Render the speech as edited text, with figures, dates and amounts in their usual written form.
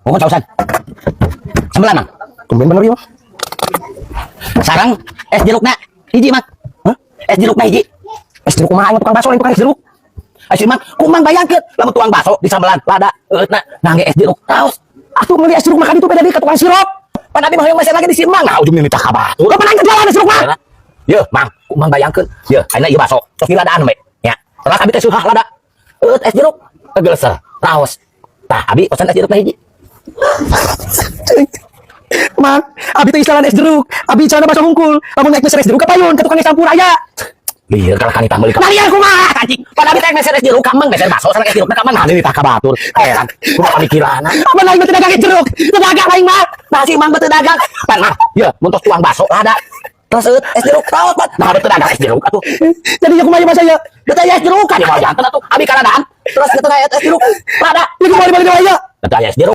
Ngomong sausan. Sembelan, Mang. Tumben bener ya. Sarang es jerukna hiji, Mang. Hah? Es jerukna hiji. Es jeruk kumaha tukang bakso lain tukang es jeruk. Asyik, Mang, kumang bayangkeun lamun tuang bakso di sambelan lada eutna ngangge es jeruk. Taos. Atuh meuli es jeruk makan itu beda deui ka tukang sirup. Pan abi mah hoyong meser lagi di si Mang. Nah, ujung minta kabatur. Lu pernah jualan es jeruk mah? Ye, Mang, kumang bayangkeun. Ye, ayeuna ieu bakso tos diladaan we. Ya. Terus abi teh suhah lada. Es jeruk kegeleser. Raos. Tah, abi pesan es jeruk hiji. Mang, abi teh istilah es jeruk. Abi cara bakso hungkul. Lamun naik meser es jeruk ka payun ka tukang es campur aya. Lieur kalau kan ditambah Nah, liar kumaha anjing. Pada abi teh meser es jeruk kamang meser bakso sareng es jeruk kamang nah deui tah kabatur. Heran. Kumaha pamikiranna. Apa lain teh dagang es jeruk? Teu dagang lain mah. Nah si Mang beuteung dagang. Pan mah, ye mun tos tuang bakso lada. Terus es jeruk raos pan. Nah beuteung dagang es jeruk atuh. Jadi ya kumaha masa ya? Beuteung es jeruk kan ya mau janten atuh. Abi kaladaan. Terus beuteung es jeruk lada. Ini kumaha balik deui ya? Beuteung es jeruk